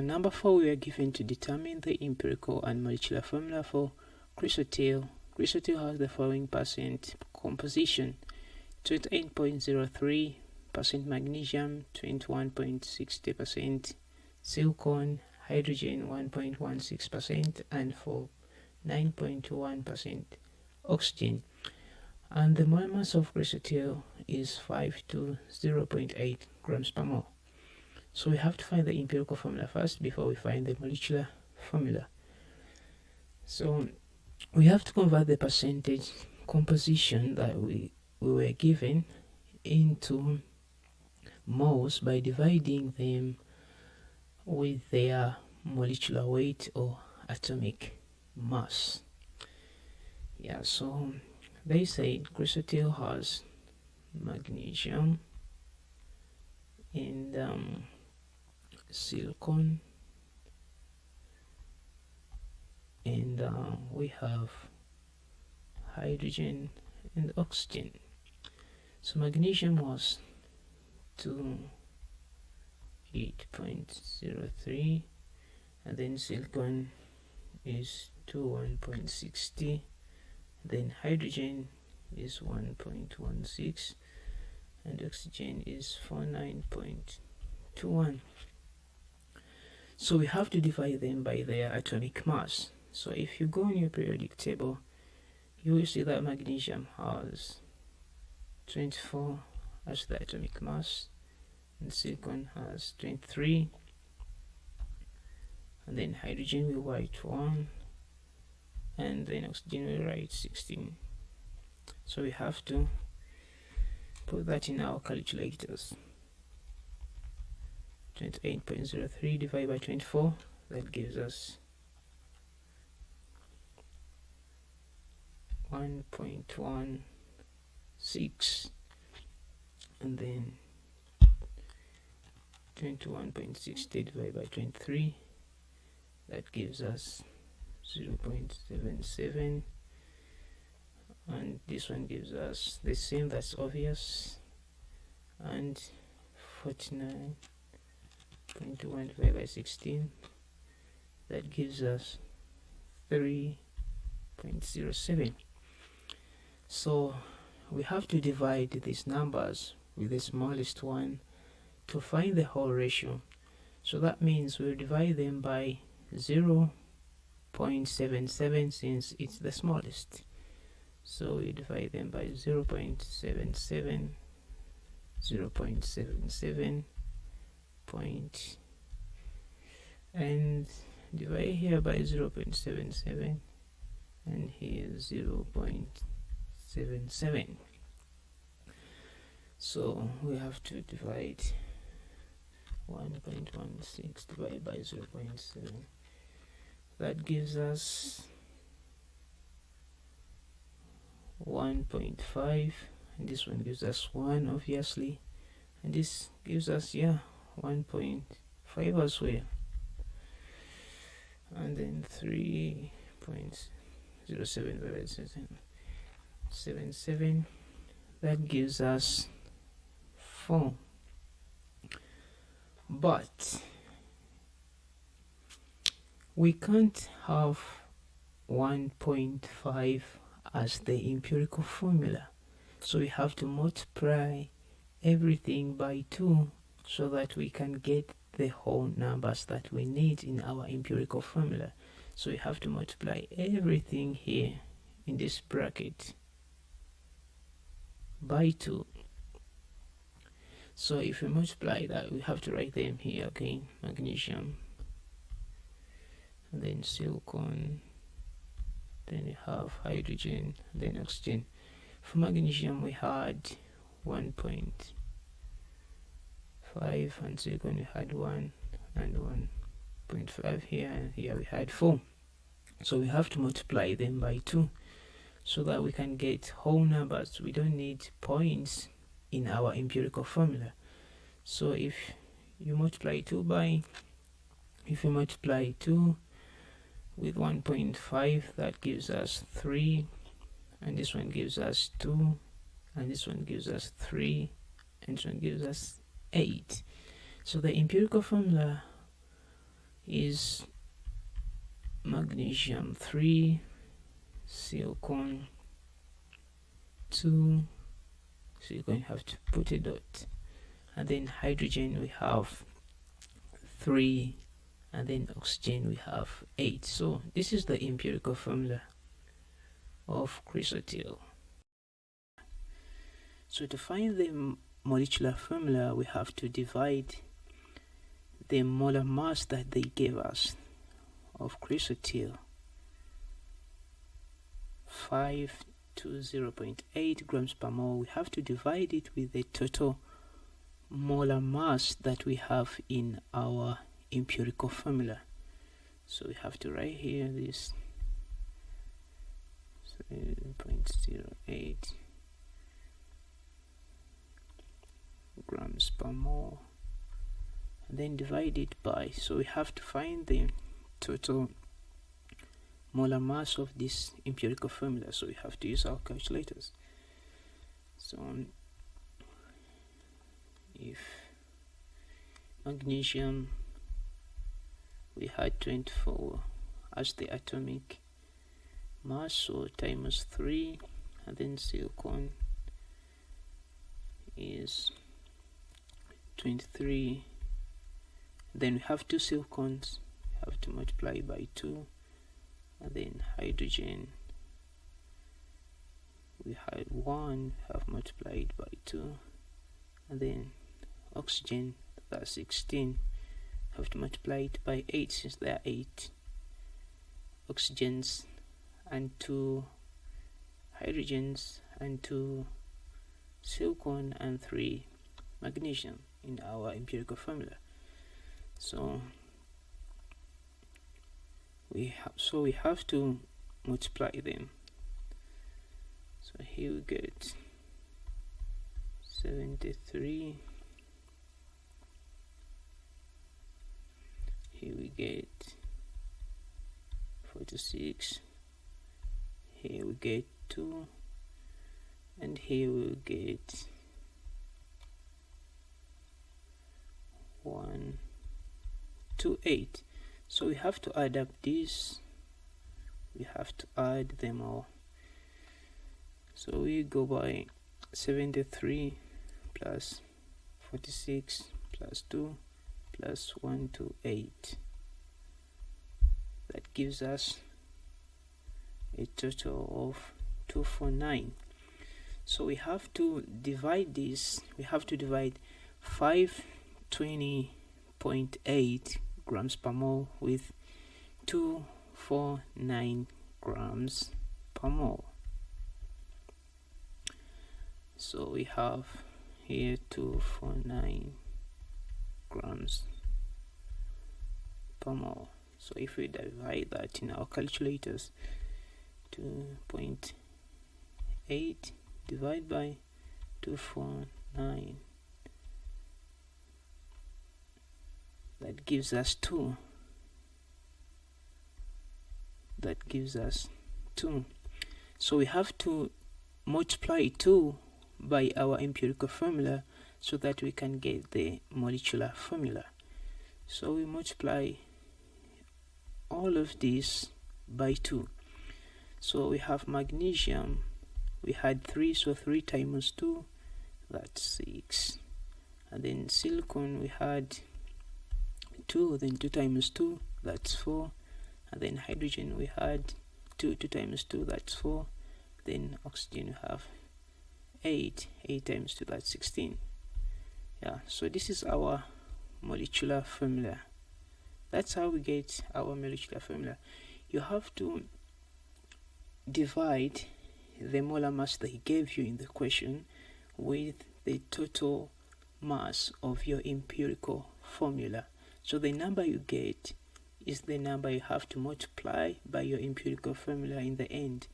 Number 4, we are given to determine the empirical and molecular formula for chrysotile. Chrysotile has the following percent composition: 28.03% magnesium, 21.60% silicon, hydrogen 1.16%, and for 9.1% oxygen. And the molar mass of chrysotile is 5 to 0.8 grams per mole. So we have to find the empirical formula first before we find the molecular formula. So we have to convert the percentage composition that we were given into moles by dividing them with their molecular weight or atomic mass. Yeah, so they say chrysotile has magnesium and silicon, and we have hydrogen and oxygen. So magnesium was 8.03, and then silicon is 1.60, then hydrogen is 1.16, and oxygen is 49.21. So we have to divide them by their atomic mass. So if you go on your periodic table, you will see that magnesium has 24 as the atomic mass, and silicon has 23, and then hydrogen will write 1, and then oxygen will write 16. So we have to put that in our calculators. 28.03 divided by 24, that gives us 1.16, and then 21.60 divided by 23, that gives us 0.77, and this one gives us the same, that's obvious, and 49.21 divided by 16, that gives us 3.07. So we have to divide these numbers with the smallest one to find the whole ratio. So that means we'll divide them by 0.77 since it's the smallest. So we divide them by 0.77, 0.77 point, and divide here by 0.77, and here 0.77. So we have to divide 1.16 divided by 0.7. That gives us 1.5, and this one gives us 1, obviously, and this gives us 1.5 as well, and then 3.07 divided by 77, that gives us 4. But we can't have 1.5 as the empirical formula, so we have to multiply everything by 2 so that we can get the whole numbers that we need in our empirical formula. So we have to multiply everything here in this bracket by 2. So if we multiply that, we have to write them here again: magnesium, and then silicon, then we have hydrogen, then oxygen. For magnesium we had 1.5, and silicon we had 1 and 1.5 here, and here we had 4. So we have to multiply them by 2 so that we can get whole numbers. We don't need points in our empirical formula. So if you multiply 2 with 1.5, that gives us 3, and this one gives us 2, and this one gives us 3, and this one gives us 8. So the empirical formula is magnesium 3, silicon 2, so you're going to have to put a dot, and then hydrogen we have 3, and then oxygen we have 8. So this is the empirical formula of chrysotile. So to find the molecular formula, we have to divide the molar mass that they gave us of chrysotile, 5 to 0.8 grams per mole. We have to divide it with the total molar mass that we have in our empirical formula. So we have to write here this 0.08 grams per mole, and then divide it by, so we have to find the total molar mass of this empirical formula, so we have to use our calculators. So if magnesium we had 24 as the atomic mass, so times 3, and then silicon is 23, then we have 2 silicons, we have to multiply by 2, and then hydrogen we had 1, have multiplied by 2, and then oxygen, that's 16, have to multiply it by 8 since there are 8 oxygens and 2 hydrogens and 2 silicon and 3 magnesium in our empirical formula. So we have to multiply them. So here we get 73, here we get 46, here we get 2, and here we get 1, 2, 8. So we have to add up these, we have to add them all. So we go by 73 plus 46 plus 2 plus 1 to 8. That gives us a total of 249. So we have to divide this, we have to divide 520.8 grams per mole with 249 grams per mole. So we have here 249 grams per mole. So if we divide that in our calculators, 2.8 divided by 249, that gives us 2. That gives us 2. So we have to multiply 2 by our empirical formula so that we can get the molecular formula. So we multiply all of this by 2. So we have magnesium, we had 3, so 3 times 2, that's 6. And then silicon we had 2, then 2 times 2, that's 4. And then hydrogen we had 2 times 2, that's 4. Then oxygen we have 8 times 2, that's 16. Yeah, so this is our molecular formula. That's how we get our molecular formula. You have to divide the molar mass that he gave you in the question with the total mass of your empirical formula. So the number you get is the number you have to multiply by your empirical formula in the end.